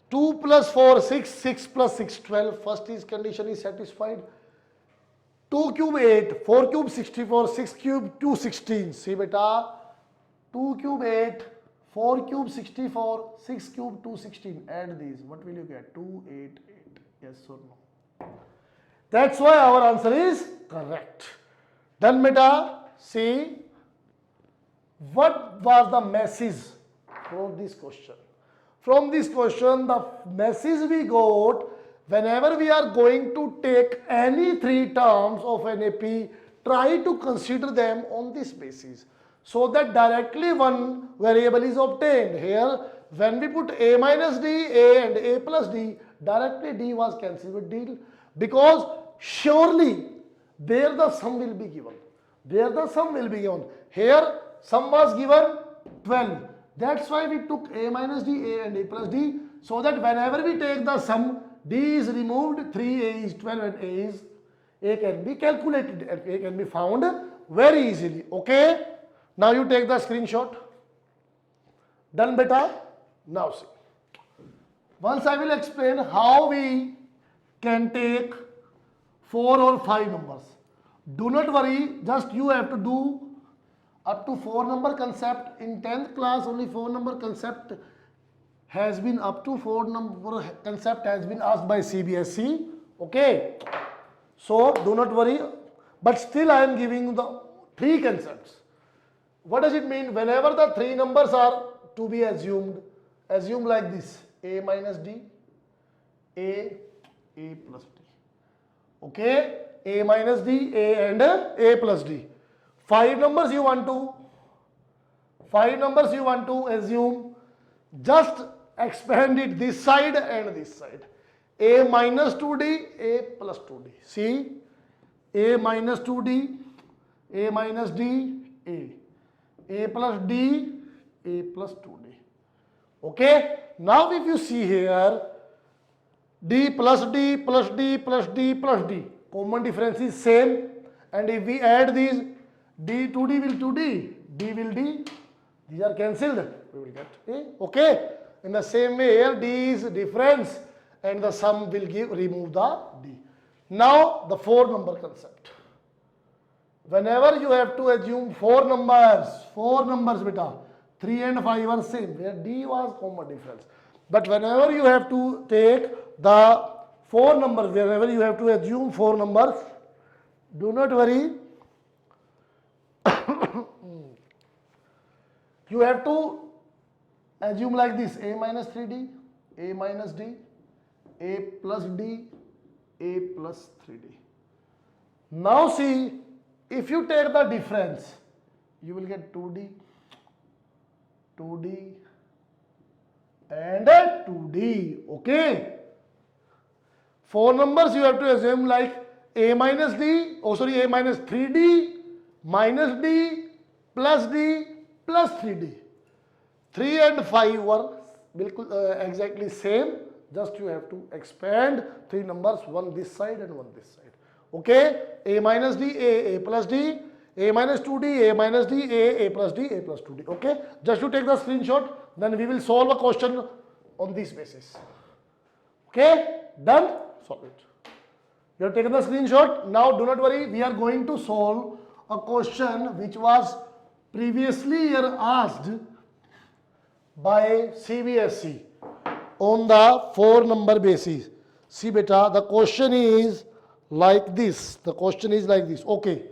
2 plus 4, 6, 6 plus 6, 12. First is condition is satisfied. 2 cube 8, 4 cube 64, 6 cube 216. See beta. 2 cube 8, 4 cube 64, 6 cube 216. Add these. What will you get? 288. Yes or no? That's why our answer is correct. Done beta. See. What was the message from this question? From this question, the message we got, whenever we are going to take any three terms of NAP, try to consider them on this basis, so that directly one variable is obtained. Here, when we put a minus d, a and a plus d, directly d was cancelled with d, because surely there the sum will be given. There the sum will be given. Here, sum was given 12. That's why we took a minus d, a and a plus d, so that whenever we take the sum, d is removed, 3a is 12 and a can be calculated, and a can be found very easily. Okay? Now you take the screenshot. Done beta? Now see. Once I will explain how we can take 4 or 5 numbers. Do not worry, just you have to do up to 4 number concept. In 10th class only 4 number concept has been, up to 4 number concept has been asked by CBSE. Okay, so do not worry, but still I am giving the 3 concepts. What does it mean? Whenever the 3 numbers are to be assumed, assume like this: a minus d, a plus d. Okay, a minus d, a and a plus d. 5 numbers you want to assume. Just expand it this side and this side. A minus 2d, a plus 2d. See, a minus 2d, a minus d, a plus d, a plus 2d. Okay, now if you see here, d plus d plus d plus d plus d, common difference is same, and if we add these, d 2d will 2d, d will d, these are cancelled, we will get a. Okay, in the same way here d is difference and the sum will remove the d. Now the 4 number concept. Whenever you have to assume 4 numbers beta, 3 and 5 are same, where d was common difference. But whenever you have to take the 4 numbers, whenever you have to assume 4 numbers, do not worry. You have to assume like this: a minus 3d, a minus d, a plus d, a plus 3d. Now see, if you take the difference, you will get 2d, 2d and 2d. Okay, 4 numbers you have to assume like a minus d, a minus 3d minus d plus d plus 3d. 3 and 5 were exactly same, just you have to expand 3 numbers, one this side and one this side. Okay, a minus d, a plus d, a minus 2d, a minus d, a plus d, a plus 2d. Okay, just to take the screenshot, then we will solve a question on this basis. Okay, done? Solve it. You have taken the screenshot. Now do not worry, we are going to solve a question which was previously here asked by CBSE on the 4 number basis. See beta, the question is like this. The question is like this. Okay.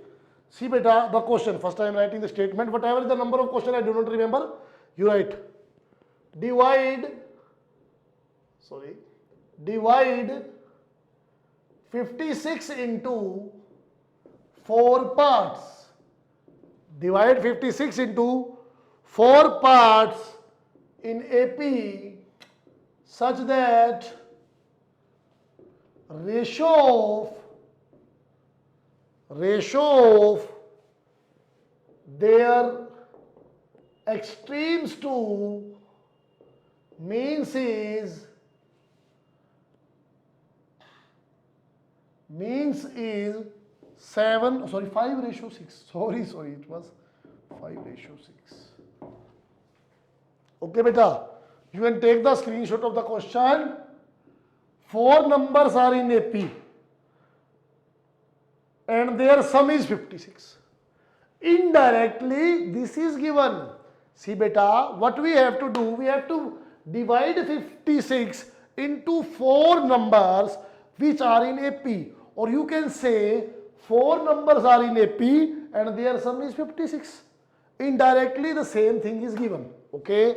See beta, the question. First I am writing the statement. Whatever is the number of question I do not remember, you write. Divide 56 into 4 parts. Divide 56 into 4 parts in AP such that ratio of their extremes to means is 5:6. Sorry, it was 5:6. Okay, beta, you can take the screenshot of the question. 4 numbers are in AP and their sum is 56. Indirectly, this is given. See beta, what we have to do, we have to divide 56 into 4 numbers which are in AP, or you can say 4 numbers are in AP and their sum is 56. Indirectly the same thing is given. Okay,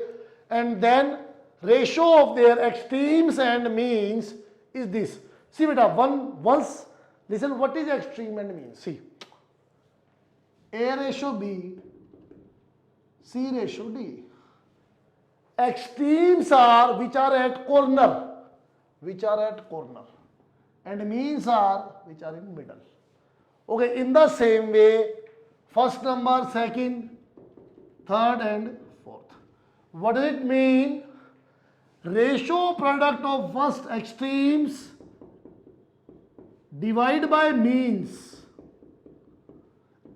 and then ratio of their extremes and means is this. See beta, once listen, what is extreme and mean? See, A ratio B, C ratio D. Extremes are which are at corner, and means are which are in middle. Okay, in the same way, first number, second, third and fourth. What does it mean? Ratio product of first extremes divided by means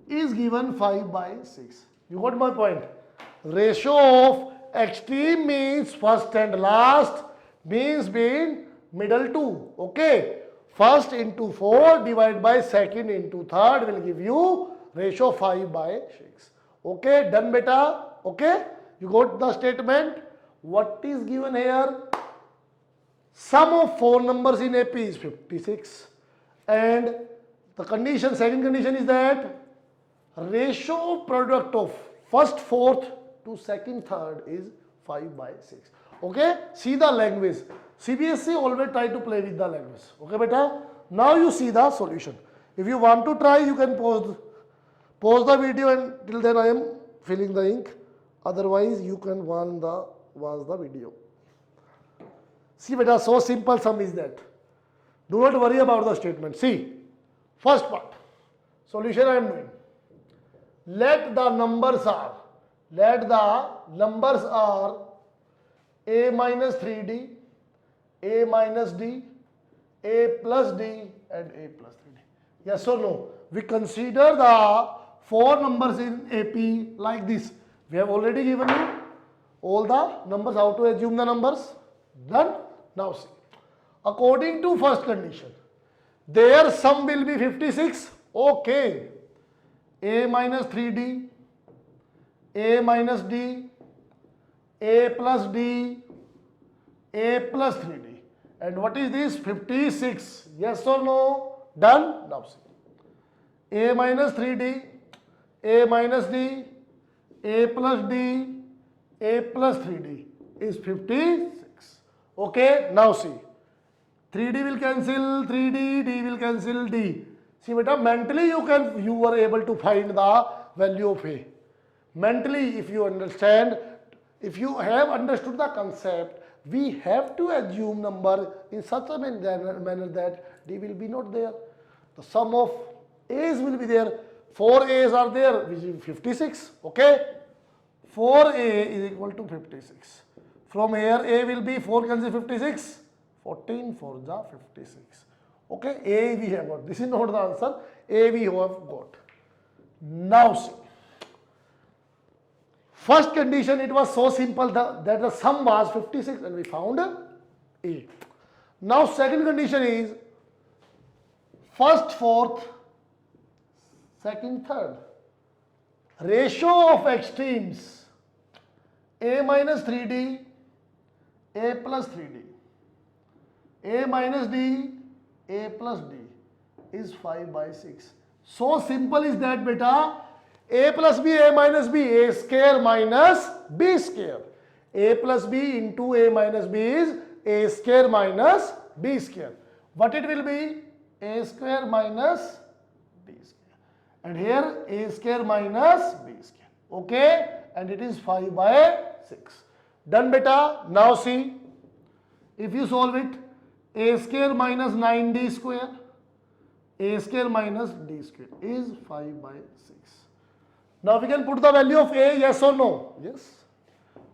is given 5/6. You got my point? Ratio of extreme means first and last, means being middle two. Okay, first into 4 divided by second into third will give you ratio 5/6. Okay, done beta? Okay, you got the statement. What is given here? Sum of 4 numbers in AP is 56, and the condition, second condition is that ratio product of first fourth to second third is 5/6. Okay, see the language. CBSE always try to play with the language. Okay beta, now you see the solution. If you want to try, you can pause the video, and till then I am filling the ink. Otherwise you can watch the video. See beta, so simple sum is that. Do not worry about the statement. See, first part. solution I am doing. Let the numbers are a minus 3d, a minus d, a plus d and a plus 3d. Yes or no? We consider the four numbers in AP like this. We have already given you all the numbers, how to assume the numbers. Done? Now see. According to first condition, their sum will be 56. Okay. A minus 3d, a minus d, a plus d, a plus 3d. And what is this? 56. Yes or no? Done? Now see. A minus 3d, a minus d, a plus d, a plus 3d is 56. Okay? Now see. 3d will cancel 3d, d will cancel d. See beta, mentally you were able to find the value of A. Mentally, if you understand, if you have understood the concept, we have to assume number in such a manner that d will be not there. The sum of a's will be there. 4 a's are there, which is 56. Okay? 4a is equal to 56. From here, a will be 4 cancel 56. 14 4 ja 56. Okay, A we have got. This is not the answer. A we have got. Now see. First condition, it was so simple that the sum was 56 and we found A. Now second condition is first, fourth, second, third. Ratio of extremes A minus 3D, A plus 3D. A minus d, a plus d is 5 by 6. So simple is that beta. A plus b, a minus b, a square minus b square. A plus b into a minus b is a square minus b square. What it will be? A square minus b square. And here a square minus b square. Okay? And it is 5 by 6. Done beta. Now see. If you solve it, a square minus 9d square, a square minus d square is 5 by 6. Now we can put the value of a, yes or no? Yes.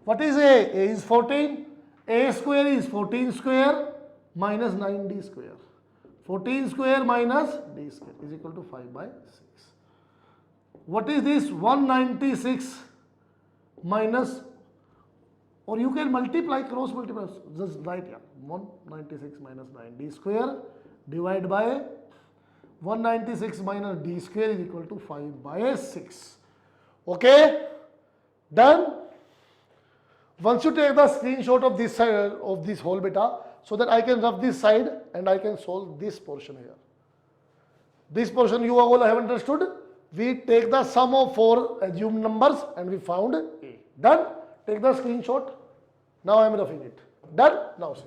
What is a? A is 14. A square is 14 square minus 9d square. 14 square minus d square is equal to 5 by 6. What is this? 196 minus, or you can multiply, cross multiply, just write here. 196 minus 9d square divided by 196 minus d square is equal to 5 by 6. Okay? Done? Once you take the screenshot of this side of this whole beta, so that I can rub this side and I can solve this portion here. This portion you all have understood. We take the sum of four assumed numbers and we found A. Done? Take the screenshot. Now I am roughing it. Done? Now see.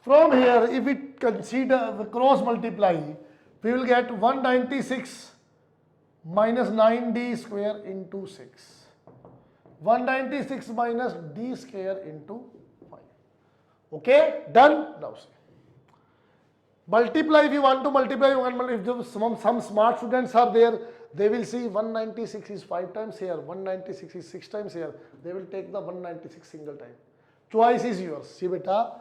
From here, if we consider the cross multiply, we will get 196 minus 9d square into 6. 196 minus d square into 5. Okay? Done? Now see. Multiply, if you want to multiply, if some smart students are there, they will see 196 is 5 times here, 196 is 6 times here. They will take the 196 single time. Choice is yours. See beta.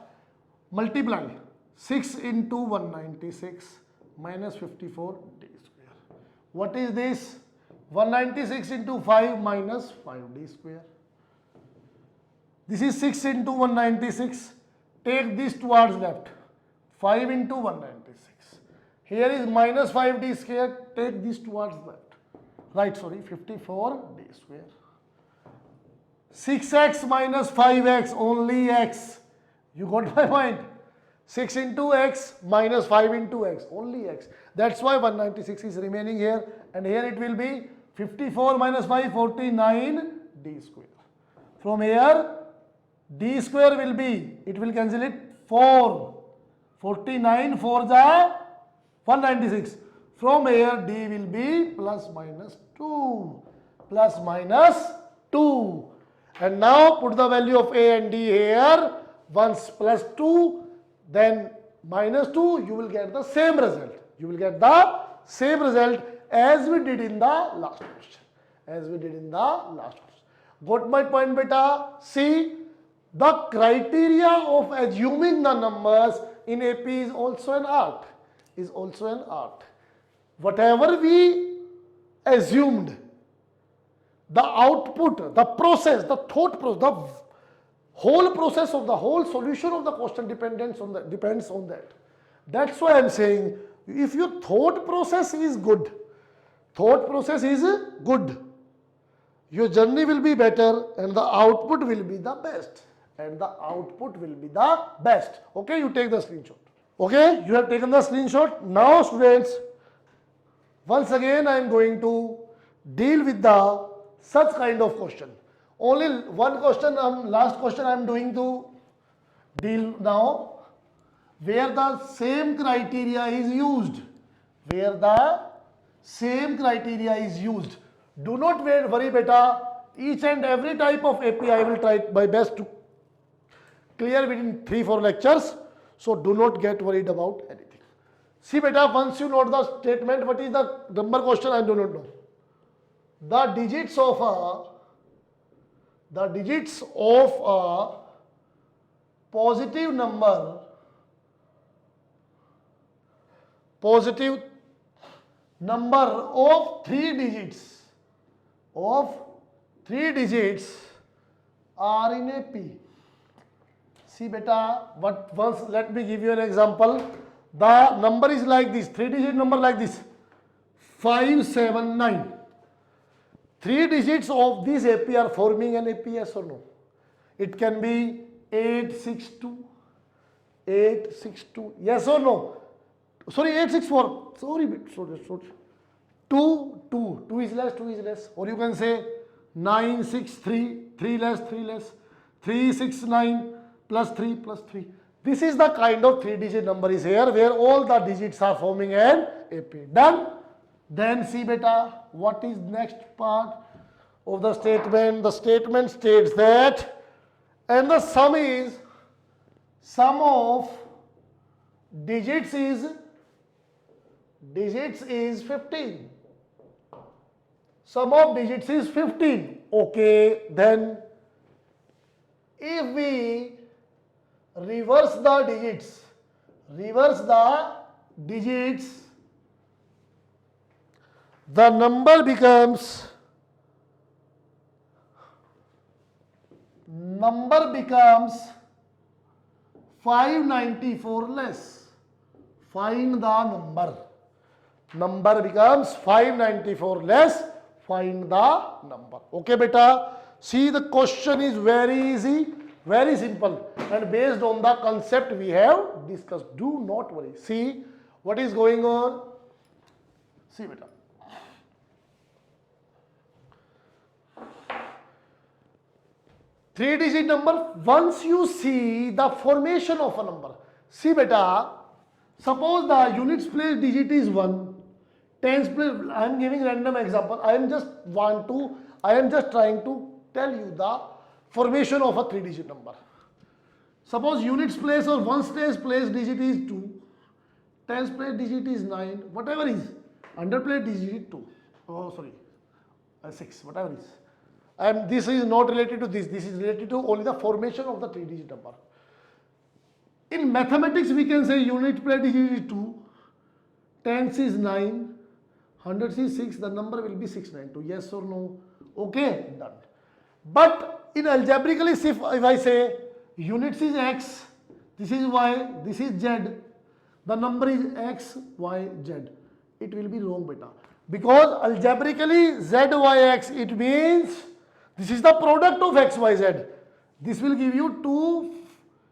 Multiply 6 into 196 minus 54 d square. What is this? 196 into 5 minus 5d square. This is 6 into 196. Take this towards left. 5 into 196. Here is minus 5d square. Take this towards left. Right, sorry, 54d square. 6x minus 5x, only x. You got my point? 6 into x minus 5 into x, only x. That's why 196 is remaining here. And here it will be 54 minus 5, 49 d square. From here, d square will be, it will cancel it, 4. 49, 4 the 196. From here, d will be plus minus 2. Plus minus 2. And now put the value of a and d here. Once plus 2, then minus 2, you will get the same result. You will get the same result as we did in the last question. As we did in the last question. Got my point, beta? See, the criteria of assuming the numbers in AP is also an art. Is also an art. Whatever we assumed, the output, the process, the thought process, the whole process of the whole solution of the question depends on that. That's why I'm saying, if your thought process is good, your journey will be better and the output will be the best. Okay, you take the screenshot. Okay, you have taken the screenshot. Now students, once again I am going to deal with the such kind of question. Only one question, last question I am doing to deal now, where the same criteria is used. Do not worry, beta. Each and every type of AP I will try my best to clear within 3-4 lectures. So do not get worried about anything. See, beta, once you note the statement, what is the number question? I do not know. The digits of a positive number of 3 digits are in AP. See, beta, let me give you an example. The number is like this, 3-digit number like this, 579. 3 digits of this AP are forming an AP, yes or no? It can be 862, yes or no? Sorry, 864, sorry, 2 is less, or you can say 963, 3 less, 369 plus 3. This is the kind of 3-digit number is here, where all the digits are forming an AP. Done? Then see, beta, what is next part of the statement? The statement states that, and the sum of digits is 15. Sum of digits is 15. Okay, then if we reverse the digits, the number becomes 594 less. Find the number. Number becomes 594 less. Find the number. Okay, beta. See, the question is very easy, very simple, and based on the concept we have discussed. Do not worry. See what is going on. See, beta. Three-digit number, once you see the formation of a number. See, beta, suppose the units place digit is 1, tens place, I am giving random example. I am just trying to tell you the formation of a 3-digit number. Suppose units place or ones place digit is 2, tens place digit is 9, whatever is, under place digit is 2. Oh, sorry, 6, whatever is. And this is not related to this. This is related to only the formation of the 3-digit number. In mathematics, we can say unit place digit is 2, tens is 9, hundreds is 6. The number will be 692. Yes or no? Okay, done. But in algebraically, if I say units is x, this is y, this is z, the number is x, y, z. It will be wrong, beta. Because algebraically z, y, x, it means this is the product of x, y, z. This will give you 2,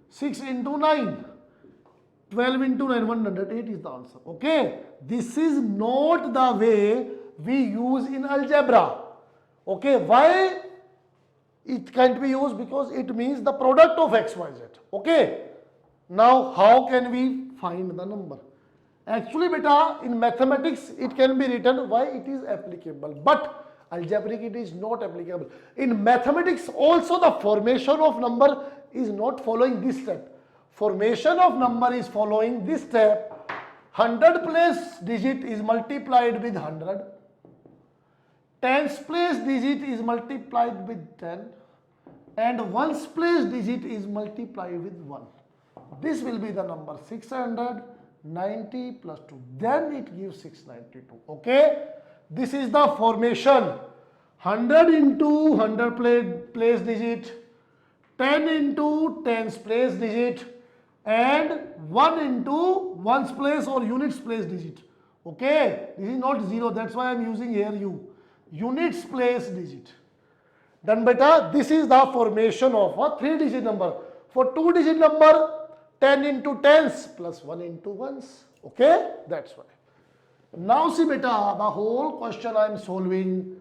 6 into 9. 12 into 9, 108 is the answer. Okay. This is not the way we use in algebra. Okay. Why it can't be used? Because it means the product of x, y, z. Okay. Now, how can we find the number? Actually, beta, in mathematics, it can be written why it is applicable. But algebraic, it is not applicable. In mathematics, also the formation of number is not following this step. Formation of number is following this step. 100 place digit is multiplied with 100. Tens place digit is multiplied with 10. And ones place digit is multiplied with 1. This will be the number 690 plus 2. Then it gives 692. Okay? This is the formation. 100 into 100 place digit, 10 into tens place digit, and 1 into ones place or units place digit. Okay? This is not 0. That's why I am using here U. Units place digit. Then beta, this is the formation of a 3-digit number. For 2-digit number, 10 into tens plus 1 into ones. Okay? That's why. Now see beta, the whole question I am solving,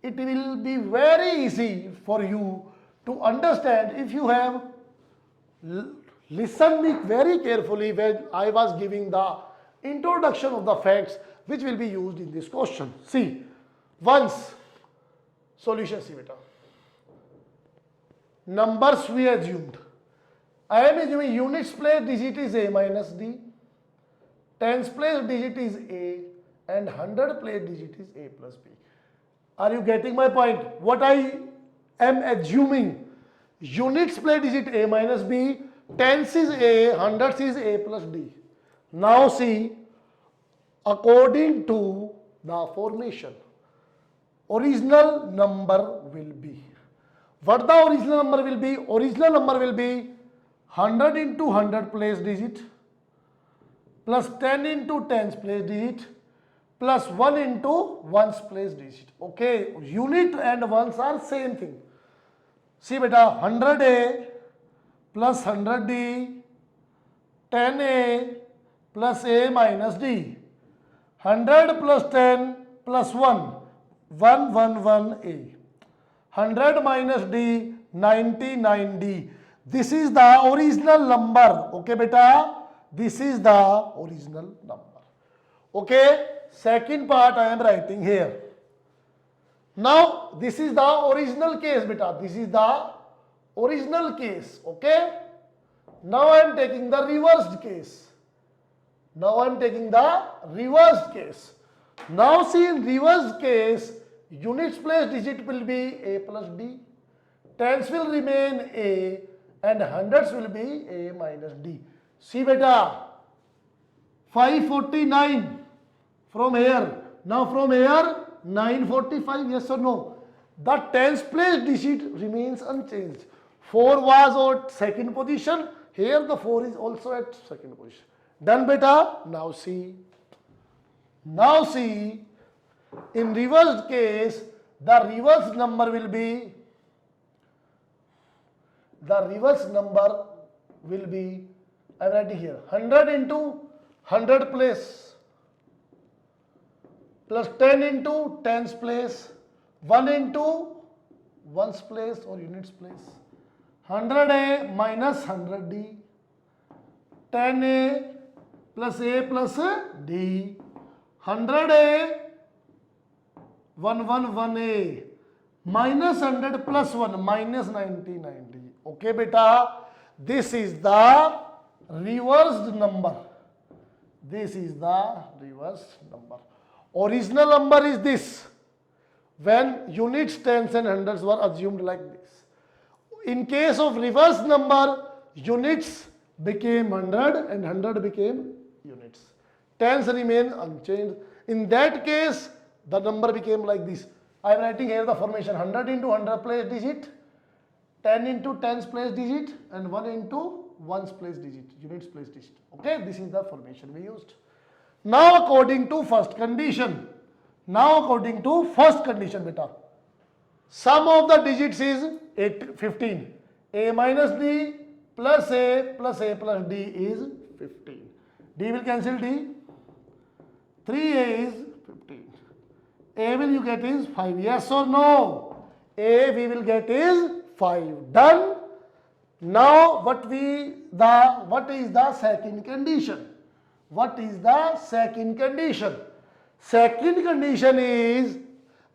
it will be very easy for you to understand if you have listened me very carefully when I was giving the introduction of the facts which will be used in this question. See, once solution see beta. Numbers we assumed. I am assuming units place digit is a minus d, tens place digit is a, and 100 place digit is a plus b. Are you getting my point? What I am assuming, units place digit a minus b, tens is a, hundreds is a plus d. Now see, according to the formation, original number will be. What the original number will be? Original number will be 100 into 100 place digit plus 10 into tens place digit plus 1 into ones place digit. Okay, unit and ones are same thing. See beta, 100A plus 100D, 10A plus A minus D, 100 plus 10 plus 1, 111A, 100 minus D, 99D. This is the original number. Okay beta, this is the original number. Okay, second part I am writing here. Now this is the original case beta, this is the original case. Okay, now I am taking the reversed case. Now I am taking the reversed case. Now see, in reversed case, units place digit will be a plus d, tens will remain a, and hundreds will be a minus d. See beta, 549 from here. Now from here 945, yes or no? The tens place digit remains unchanged. 4 was at second position. Here the 4 is also at second position. Done beta? Now see. Now see, in reversed case, the reverse number will be, I am writing here, 100 into 100 place plus 10 into tens place, 1 into ones place or units place, 100A minus 100D, 10A plus A plus D, 100A, 111A, minus 100 plus 1, minus 99D. Okay beta, this is the reversed number. This is the reversed number. Original number is this, when units, tens and hundreds were assumed like this. In case of reverse number, units became 100 and 100 became units. Tens remain unchanged. In that case, the number became like this. I am writing here the formation: 100 into 100 place digit, 10 into tens place digit, and 1 into ones place digit, units place digit. Okay, this is the formation we used. Now according to first condition, beta, sum of the digits is 15. A minus D plus A plus D is 15. D will cancel D. 3A is 15. A will you get is 5. Yes or no? A we will get is 5. Done. Now what is the second condition? What is the second condition? Second condition is,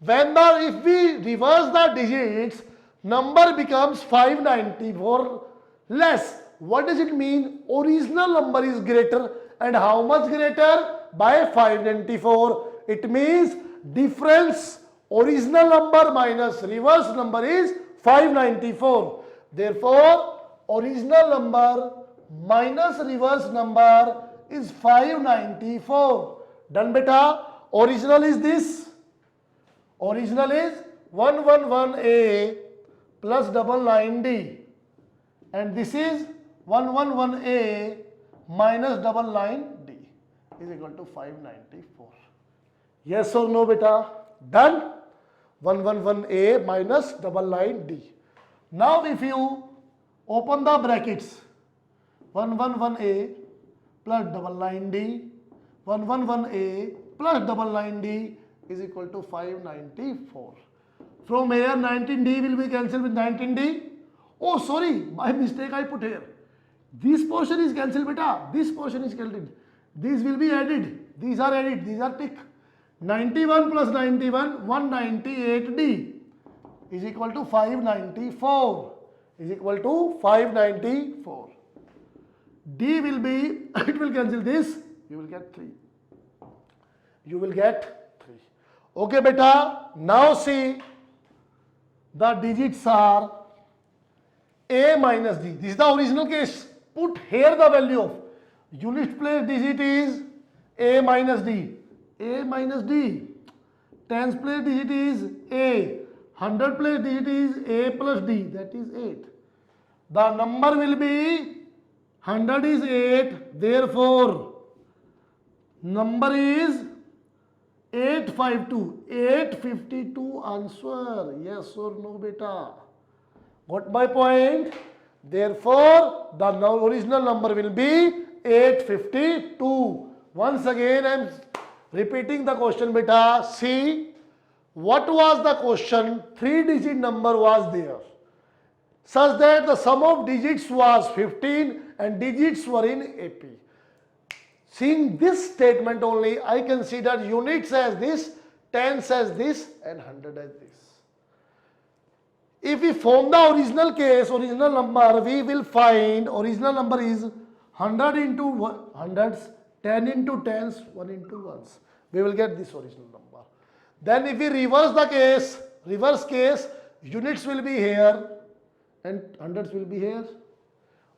if we reverse the digits, number becomes 594 less. What does it mean? Original number is greater, and how much greater? By 594. It means difference original number minus reverse number is 594. Therefore, original number minus reverse number is 594. Done beta? Original is this. Original is 111A plus 99D. And this is 111A minus 99D is equal to 594. Yes or no beta? Done? 111A minus 99D. Now if you open the brackets, 111A plus 99D, 111A plus 99D is equal to 594. From here 19D will be cancelled with 19D. Oh sorry, my mistake I put here. This portion is cancelled beta, this portion is cancelled. These will be added, these are added, these are tick. 91 plus 91, 198D is equal to 594. Is equal to 594. D will be, it will cancel this, you will get 3. You will get 3. Okay beta, now see the digits are A minus D. This is the original case. Put here the value of unit place digit is A minus D. A minus D. Tens place digit is A. 100 place digit is A plus D. That is 8. The number will be 100 is 8. Therefore, number is 852. 852 answer. Yes or no beta? Got my point? Therefore, the original number will be 852. Once again, I am repeating the question beta. See, what was the question? 3-digit number was there, such that the sum of digits was 15 and digits were in AP. Seeing this statement only, I consider units as this, tens as this, and 100 as this. If we form the original case, original number, we will find original number is 100 into hundreds, 10 into tens, 1 into ones. We will get this original number. Then if we reverse the case, reverse case, units will be here and hundreds will be here.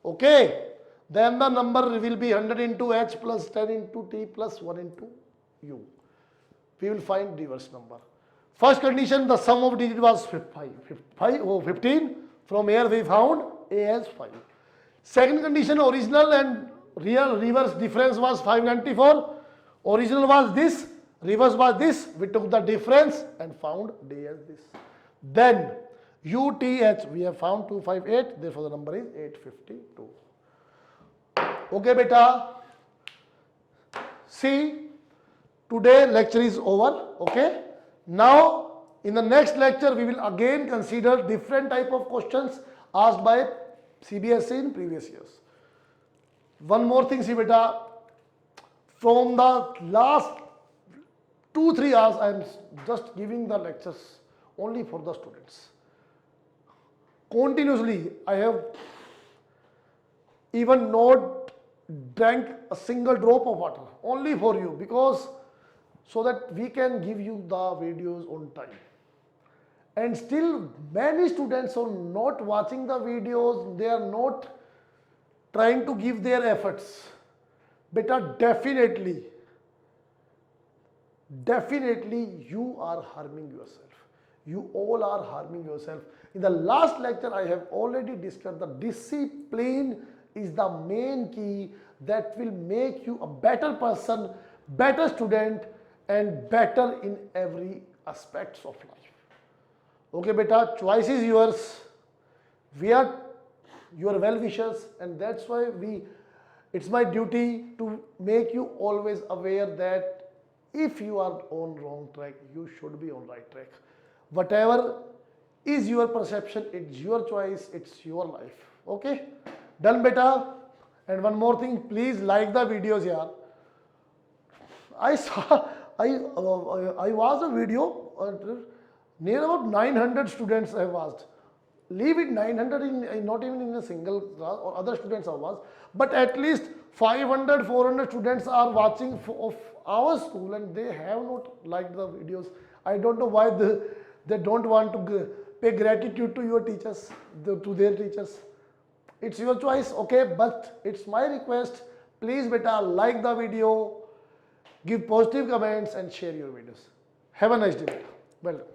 Okay. Then the number will be 100 into H plus 10 into T plus 1 into U. We will find reverse number. First condition, the sum of digit was 15. From here we found A as 5. Second condition, original and real reverse difference was 594. Original was this, reverse was this. We took the difference and found D as this. Then UTH we have found 258. Therefore the number is 852. Okay beta. See, today lecture is over. Okay. Now in the next lecture we will again consider different type of questions asked by CBSE in previous years. One more thing, see beta. From the last 2-3 hours I am just giving the lectures only for the students. Continuously I have even not drank a single drop of water only for you, because so that we can give you the videos on time. And still many students are not watching the videos, they are not trying to give their efforts. Beta, definitely you are harming yourself. You all are harming yourself. In the last lecture I have already discussed that discipline is the main key that will make you a better person, better student, and better in every aspects of life. Okay beta, choice is yours. We are your well-wishers, and that's why it's my duty to make you always aware that if you are on wrong track, you should be on right track. Whatever is your perception, it's your choice, it's your life. Okay, done beta. And one more thing, please like the videos here. I watched a video, near about 900 students I have asked. leave it 900 not even in a single class or other students of us, but at least 500 400 students are watching of our school and they have not liked the videos. I don't know why they don't want to pay gratitude to your teachers, to their teachers. It's your choice, okay, but it's my request, please beta like the video, give positive comments and share your videos. Have a nice day beta. Well done.